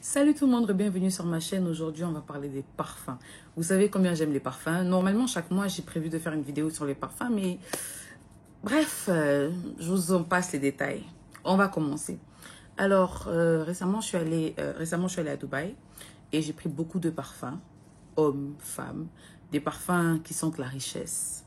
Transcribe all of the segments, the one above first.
Salut tout le monde, bienvenue sur ma chaîne. Aujourd'hui, on va parler des parfums. Vous savez combien j'aime les parfums. Normalement, chaque mois, j'ai prévu de faire une vidéo sur les parfums, mais bref, je vous en passe les détails. On va commencer. Alors, récemment, je suis allée à Dubaï et j'ai pris beaucoup de parfums, hommes, femmes, des parfums qui sentent la richesse.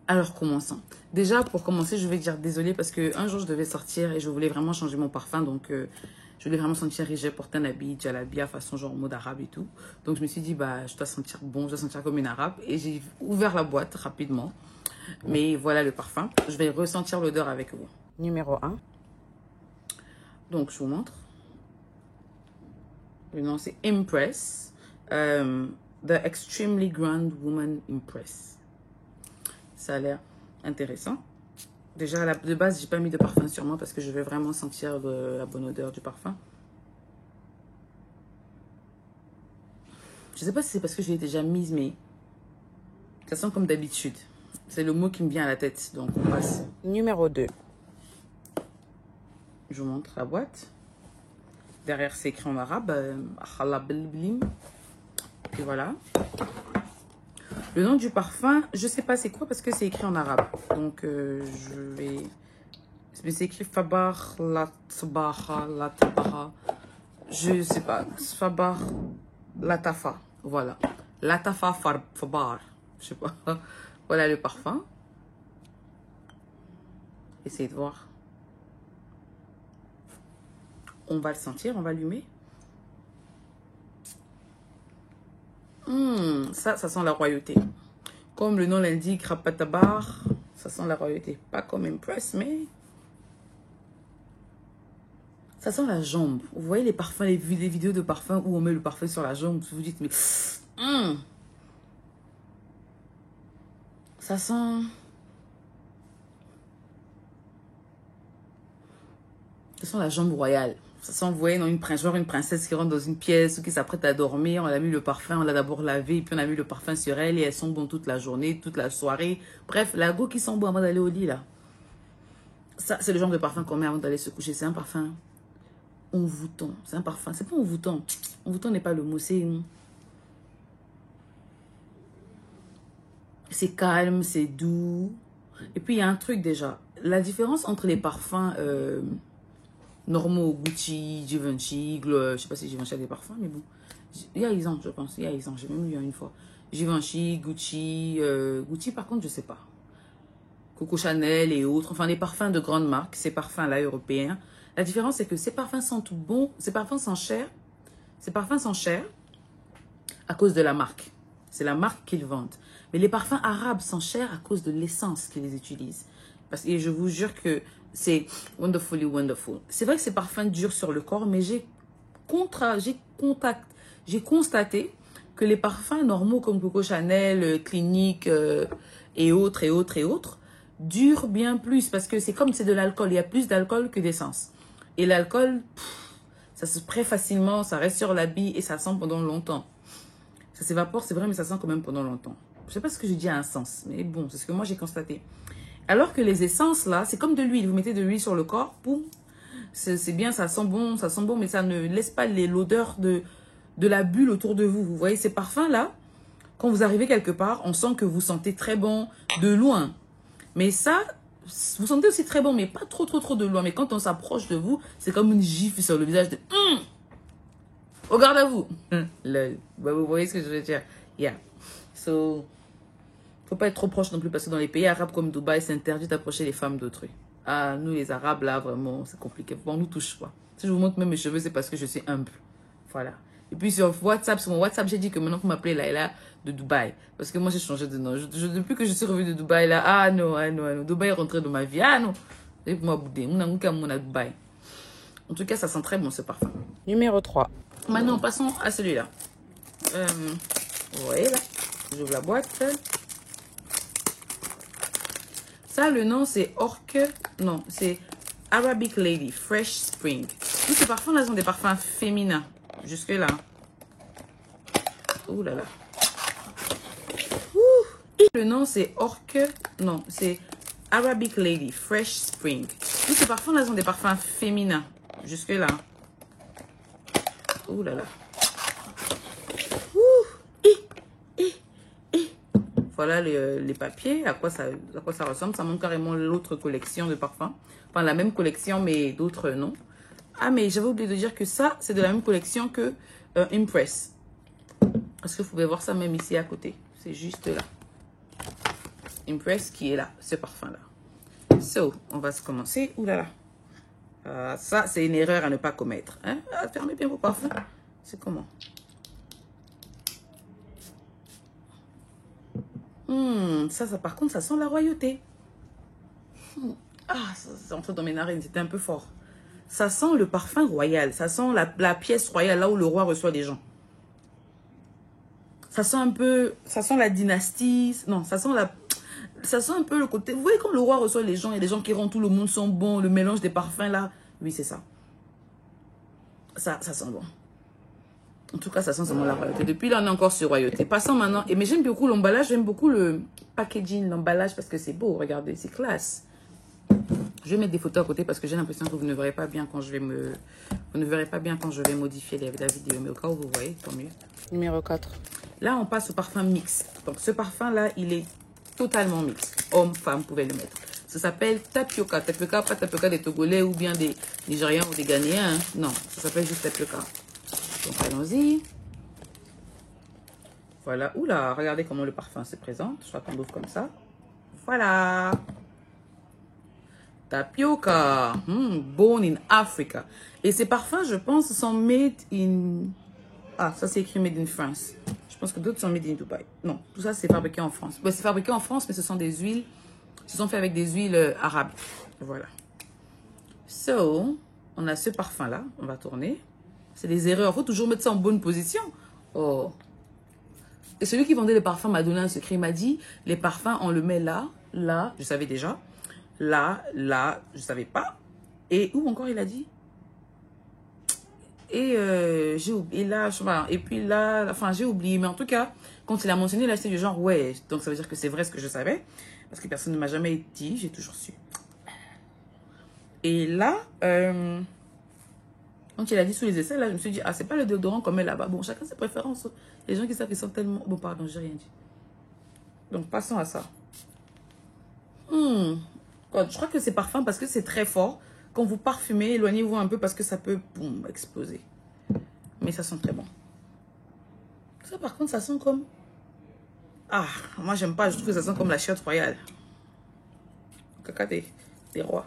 Alors, commençons. Déjà, pour commencer, je vais dire désolé parce qu'un jour, je devais sortir et je voulais vraiment changer mon parfum. Donc, je voulais vraiment sentir riche. J'ai porté un habit, djellabia, façon genre mode arabe et tout. Donc, je me suis dit, bah, je dois sentir bon, je dois sentir comme une arabe. Et j'ai ouvert la boîte rapidement. Mais voilà le parfum. Je vais ressentir l'odeur avec vous. Numéro 1. Donc, je vous montre. Le nom, c'est Impress. The Extremely Grand Woman Impress. Ça a l'air intéressant. Déjà, de base, j'ai pas mis de parfum sur moi parce que je vais vraiment sentir la bonne odeur du parfum. Je sais pas si c'est parce que je l'ai déjà mise, mais ça sent comme d'habitude. C'est le mot qui me vient à la tête, donc on passe. Numéro 2. Je vous montre la boîte. Derrière, c'est écrit en arabe. Et voilà. Le nom du parfum, je sais pas c'est quoi parce que c'est écrit en arabe. Donc, je vais... C'est écrit Fabar Latbaha Latbaha. Je sais pas. Fabar Latafa. Voilà. Latafa Fabar. Je sais pas. Voilà le parfum. Essayez de voir. On va le sentir, on va allumer. Ça sent la royauté. Comme le nom l'indique, Rapatabar, ça sent la royauté. Pas comme Impress, mais ça sent la jambe. Vous voyez les parfums, les vidéos de parfum où on met le parfum sur la jambe. Vous vous dites, mais ça sent... Ça sent la jambe royale. Ça sent, vous voyez, une princesse qui rentre dans une pièce ou qui s'apprête à dormir. On a mis le parfum, on l'a d'abord lavé, et puis on a mis le parfum sur elle et elles sont bonnes toute la journée, toute la soirée. Bref, la go qui sent bon avant d'aller au lit, là. Ça, c'est le genre de parfum qu'on met avant d'aller se coucher. C'est un parfum envoûtant. C'est un parfum, c'est pas envoûtant. Envoûtant n'est pas le mot, c'est calme, c'est doux. Et puis, il y a un truc déjà. La différence entre les parfums... normaux, Gucci, Givenchy, je sais pas si Givenchy a des parfums, mais bon. Il y a Isan, je pense. Il y a Isan, j'ai même eu une fois. Givenchy, Gucci, Gucci par contre, je sais pas. Coco Chanel et autres. Enfin, les parfums de grandes marques, ces parfums-là européens. La différence, c'est que ces parfums sentent bon, ces parfums sont chers. Ces parfums sont chers à cause de la marque. C'est la marque qu'ils vendent. Mais les parfums arabes sont chers à cause de l'essence qu'ils utilisent. Parce que je vous jure que c'est wonderfully wonderful. C'est vrai que ces parfums durent sur le corps, mais j'ai constaté que les parfums normaux comme Coco Chanel, Clinique et autres durent bien plus parce que c'est comme c'est de l'alcool. Il y a plus d'alcool que d'essence. Et l'alcool, ça se spray facilement, ça reste sur l'habit et ça sent pendant longtemps. Ça s'évapore, c'est vrai, mais ça sent quand même pendant longtemps. Je sais pas ce que je dis à un sens, mais bon, c'est ce que moi j'ai constaté. Alors que les essences, là, c'est comme de l'huile. Vous mettez de l'huile sur le corps, boum. C'est bien, ça sent bon, mais ça ne laisse pas l'odeur de la bulle autour de vous. Vous voyez, ces parfums-là, quand vous arrivez quelque part, on sent que vous sentez très bon de loin. Mais ça, vous sentez aussi très bon, mais pas trop de loin. Mais quand on s'approche de vous, c'est comme une gifle sur le visage de... Regarde à vous. Vous voyez ce que je veux dire? Yeah. So... Faut pas être trop proche non plus parce que dans les pays arabes comme Dubaï, c'est interdit d'approcher les femmes d'autrui. Ah, nous les arabes là, vraiment, c'est compliqué. Bon, on nous touche pas. Si je vous montre même mes cheveux, c'est parce que je suis humble. Voilà. Et puis sur mon WhatsApp, j'ai dit que maintenant, vous m'appelez Laila de Dubaï. Parce que moi, j'ai changé de nom. Depuis que je suis revenue de Dubaï là, ah non. Dubaï est rentré dans ma vie. Ah non. C'est pour moi bouder. On a Dubaï. En tout cas, ça sent très bon ce parfum. Numéro 3. Maintenant, passons à celui-là. Vous voyez là. J'ouvre la boîte. Ça, le nom, c'est Non, c'est Arabic Lady, Fresh Spring. Tous ces parfums-là sont des parfums féminins. Jusque-là. Ouh là là. Le nom, c'est Non, c'est Arabic Lady, Fresh Spring. Tous ces parfums-là sont des parfums féminins. Jusque-là. Ouh là là. Ouh. Voilà les papiers, à quoi ça ressemble. Ça montre carrément l'autre collection de parfums. Enfin, la même collection, mais d'autres noms. Ah, mais j'avais oublié de dire que ça, c'est de la même collection que Impress. Parce que vous pouvez voir ça même ici à côté. C'est juste là. Impress qui est là, ce parfum-là. So, on va se commencer. Ouh là là. Ça, c'est une erreur à ne pas commettre. Hein? Fermez bien vos parfums. C'est comment? Ça, par contre, ça sent la royauté. Ah, ça entre dans mes narines, c'était un peu fort. Ça sent le parfum royal. Ça sent la pièce royale, là où le roi reçoit les gens. Ça sent un peu... Ça sent la dynastie. Non, ça sent un peu le côté... Vous voyez quand le roi reçoit les gens, il y a des gens qui rentrent, tout le monde sont bons, le mélange des parfums, là. Oui, c'est ça. Ça sent bon. En tout cas, ça sent vraiment la royauté. Depuis là, on est encore sur royauté. Passons maintenant. Mais j'aime beaucoup l'emballage. J'aime beaucoup le packaging, l'emballage, parce que c'est beau. Regardez, c'est classe. Je vais mettre des photos à côté parce que j'ai l'impression que vous ne verrez pas bien quand je vais Vous ne verrez pas bien quand je vais modifier la vidéo. Mais au cas où vous voyez, tant mieux. Numéro 4. Là, on passe au parfum mix. Donc, ce parfum-là, il est totalement mix. Homme, femme, vous pouvez le mettre. Ça s'appelle Tapioca. Tapioca, pas Tapioca des Togolais ou bien des Nigériens ou des Ghanéens. Hein. Non, ça s'appelle juste Tapioca. Donc, allons-y. Voilà. Oula, regardez comment le parfum se présente. Je crois qu'on l'ouvre comme ça. Voilà. Tapioca. Born in Africa. Et ces parfums, je pense, sont made in... Ah, ça, c'est écrit made in France. Je pense que d'autres sont made in Dubaï. Non, tout ça, c'est fabriqué en France. Ouais, c'est fabriqué en France, mais ce sont des huiles. Ce sont faits avec des huiles arabes. Voilà. So, on a ce parfum-là. On va tourner. C'est des erreurs. Il faut toujours mettre ça en bonne position. Oh. Et celui qui vendait les parfums m'a donné un secret. Il m'a dit, les parfums, on le met là, là, je savais déjà. Là, là, je ne savais pas. Et où encore il a dit? Et j'ai oublié. Et là, et puis là, enfin, j'ai oublié. Mais en tout cas, quand il a mentionné, là, c'était du genre, ouais. Donc, ça veut dire que c'est vrai ce que je savais. Parce que personne ne m'a jamais dit. J'ai toujours su. Et là, quand il a dit sous les aisselles, là, je me suis dit, ah, c'est pas le déodorant qu'on met là-bas. Bon, chacun ses préférences. Les gens qui savent qu'ils sont tellement... Bon, pardon, j'ai rien dit. Donc, passons à ça. Je crois que c'est parfum parce que c'est très fort. Quand vous parfumez, éloignez-vous un peu parce que ça peut boum, exploser. Mais ça sent très bon. Ça, par contre, ça sent comme... Ah, moi, j'aime pas. Je trouve que ça sent comme la chiotte royale. Caca des rois.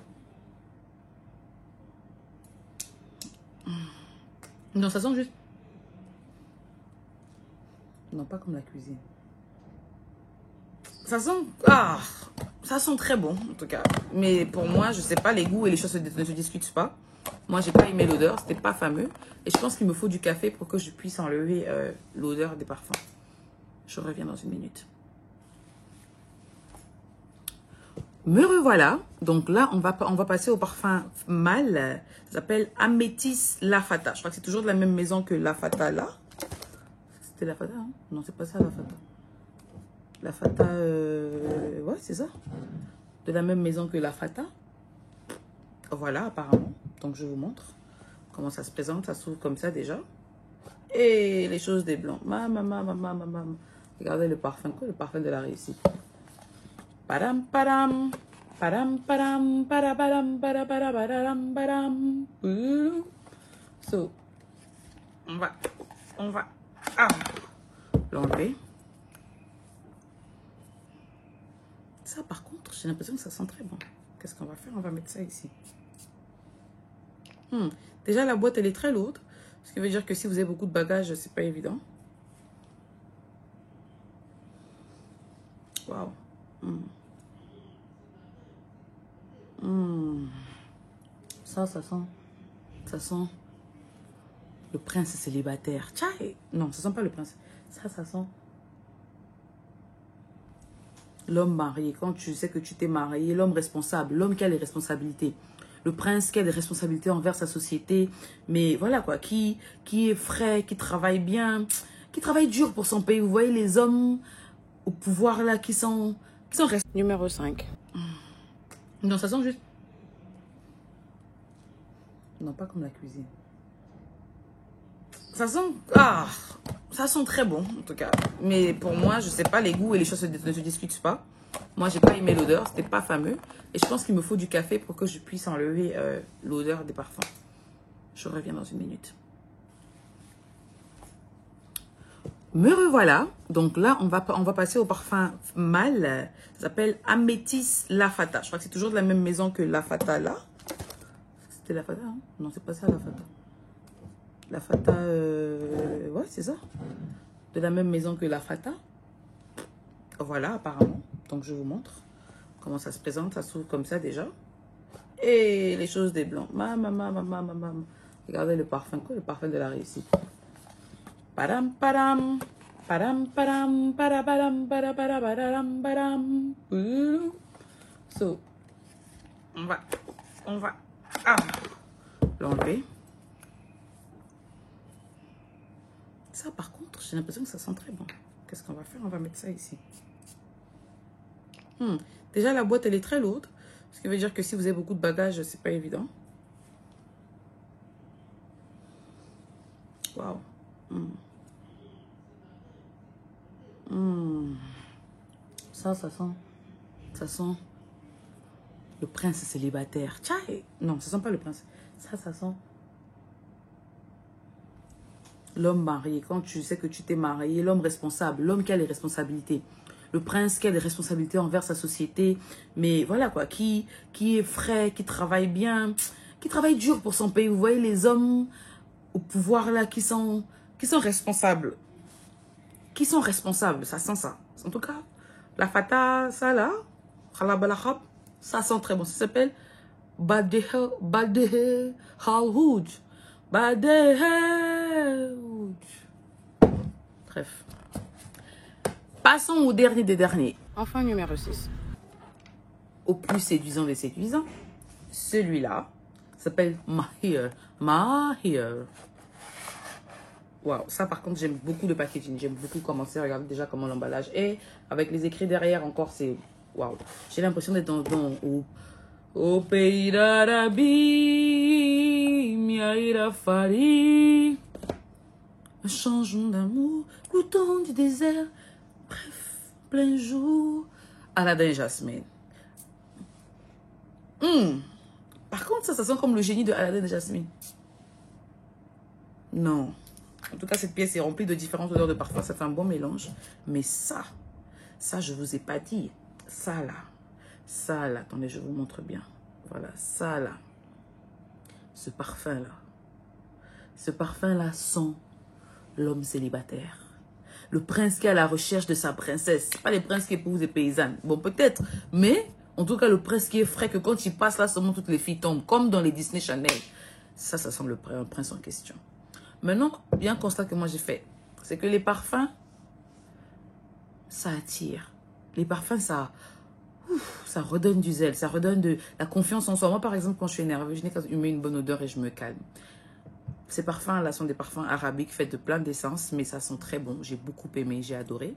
Non, ça sent juste... Non, pas comme la cuisine. Ça sent... Ah, ça sent très bon, en tout cas. Mais pour moi, je sais pas, les goûts et les choses ne se discutent pas. Moi, j'ai pas aimé l'odeur. C'était pas fameux. Et je pense qu'il me faut du café pour que je puisse enlever l'odeur des parfums. Je reviens dans une minute. Me revoilà. Donc là, on va passer au parfum mâle. Ça s'appelle Améthyste Lafata. Je crois que c'est toujours de la même maison que Lafata là. C'était Lafata, hein? Non, c'est pas ça, Lafata. Lafata, ouais, c'est ça. De la même maison que Lafata. Voilà, apparemment. Donc, je vous montre comment ça se présente. Ça s'ouvre comme ça déjà. Et les choses des blancs. Regardez le parfum. Quoi, le parfum de la réussite. Padam, padam. Padam, padam. Padam, padam, padam, padam. So, on va l'enlever. Ça, par contre, j'ai l'impression que ça sent très bon. Qu'est-ce qu'on va faire? On va mettre ça ici. Déjà, la boîte, elle est très lourde. Ce qui veut dire que si vous avez beaucoup de bagages, c'est pas évident. Waouh. Ça sent le prince célibataire. Tchaï. Non, ça sent pas le prince. Ça sent l'homme marié. Quand tu sais que tu t'es marié, l'homme responsable, l'homme qui a les responsabilités. Le prince qui a des responsabilités envers sa société. Mais voilà quoi, qui est frais, qui travaille bien, qui travaille dur pour son pays. Vous voyez les hommes au pouvoir là qui sont restés. Numéro 5. Non, ça sent juste... Non, pas comme la cuisine. Ça sent... Ah, ça sent très bon, en tout cas. Mais pour moi, je sais pas, les goûts et les choses ne se discutent pas. Moi, j'ai pas aimé l'odeur, c'était pas fameux. Et je pense qu'il me faut du café pour que je puisse enlever l'odeur des parfums. Je reviens dans une minute. Me revoilà. Donc là, on va passer au parfum mâle. Ça s'appelle Améthyste Lafata. Je crois que c'est toujours de la même maison que Lafata là. C'était Lafata, hein? Non, c'est pas ça Lafata. Lafata, ouais, c'est ça. De la même maison que Lafata. Voilà, apparemment. Donc je vous montre comment ça se présente. Ça s'ouvre comme ça déjà. Et les choses des blancs. Regardez le parfum, quoi, le parfum de la réussite. Padam, padam. Padam, padam, padam, padam, padam, padam. So, on va l'enlever. Ça, par contre, j'ai l'impression que ça sent très bon. Qu'est-ce qu'on va faire? On va mettre ça ici. Déjà, la boîte, elle est très lourde. Ce qui veut dire que si vous avez beaucoup de bagages, c'est pas évident. Waouh. Ça sent le prince célibataire. Tchaï. Non, ça sent pas le prince. Ça sent l'homme marié. Quand tu sais que tu t'es marié, l'homme responsable, l'homme qui a les responsabilités. Le prince qui a des responsabilités envers sa société. Mais voilà quoi, qui est frais, qui travaille bien, qui travaille dur pour son pays. Vous voyez les hommes au pouvoir là qui sont responsables. Qui sont responsables, ça sent ça. En tout cas, la fata, ça là, ça sent très bon. Ça s'appelle Badehe Halhoud. Badehe. Bref. Passons au dernier des derniers. Enfin, numéro 6. Au plus séduisant des séduisants. Celui-là s'appelle Mahir. Mahir. Waouh, ça par contre, j'aime beaucoup le packaging. J'aime beaucoup comment c'est. Regardez déjà comment l'emballage est. Avec les écrits derrière encore, c'est... Waouh. J'ai l'impression d'être au pays d'Arabie, Miaïra Fari. Un changement d'amour, goûtant du désert. Bref, plein jour. Aladdin et Jasmine. Par contre, ça sent comme le génie de Aladdin et Jasmine. Non. En tout cas, cette pièce est remplie de différentes odeurs de parfum. Ça fait un bon mélange. Mais ça, je vous ai pas dit. Ça là, attendez, je vous montre bien. Voilà, ça là. Ce parfum là sent l'homme célibataire. Le prince qui est à la recherche de sa princesse. C'est pas les princes qui épousent des paysannes. Bon, peut-être. Mais, en tout cas, le prince qui est frais, que quand il passe là, seulement toutes les filles tombent. Comme dans les Disney Channel. Ça sent le prince en question. Maintenant, bien constat que moi j'ai fait, c'est que les parfums, ça attire. Les parfums, ça redonne du zèle, ça redonne de la confiance en soi. Moi, par exemple, quand je suis énervée, je n'ai qu'à humer une bonne odeur et je me calme. Ces parfums-là sont des parfums arabiques faits de plein d'essences, mais ça sent très bon. J'ai beaucoup aimé, j'ai adoré.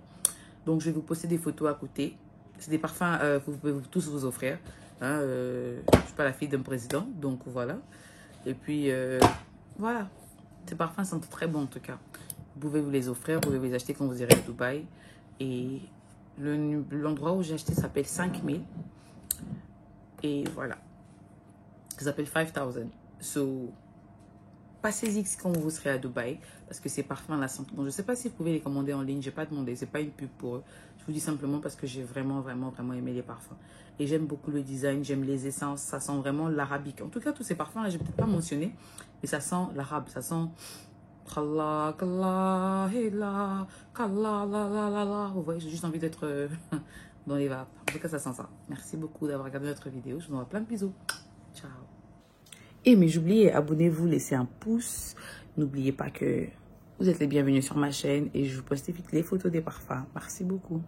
Donc, je vais vous poster des photos à côté. C'est des parfums que vous pouvez tous vous offrir. Hein, je ne suis pas la fille d'un président, donc voilà. Et puis, voilà. Ces parfums sont très bons en tout cas. Vous pouvez vous les offrir, vous pouvez vous les acheter quand vous irez à Dubaï. Et l'endroit où j'ai acheté s'appelle 5000. Et voilà. Ça s'appelle 5000. So, passez-y quand vous serez à Dubaï. Parce que ces parfums-là sont bons. Je ne sais pas si vous pouvez les commander en ligne. Je n'ai pas demandé. Ce n'est pas une pub pour eux. Je vous dis simplement parce que j'ai vraiment aimé les parfums. Et j'aime beaucoup le design. J'aime les essences. Ça sent vraiment l'arabique. En tout cas, tous ces parfums-là, je n'ai peut-être pas mentionné. Mais ça sent l'arabe. Ça sent... Vous voyez, j'ai juste envie d'être dans les vapes. En tout cas, ça sent ça. Merci beaucoup d'avoir regardé notre vidéo. Je vous envoie plein de bisous. Ciao. Et mais j'oubliais, abonnez-vous, laissez un pouce. N'oubliez pas que vous êtes les bienvenus sur ma chaîne et je vous poste vite les photos des parfums. Merci beaucoup.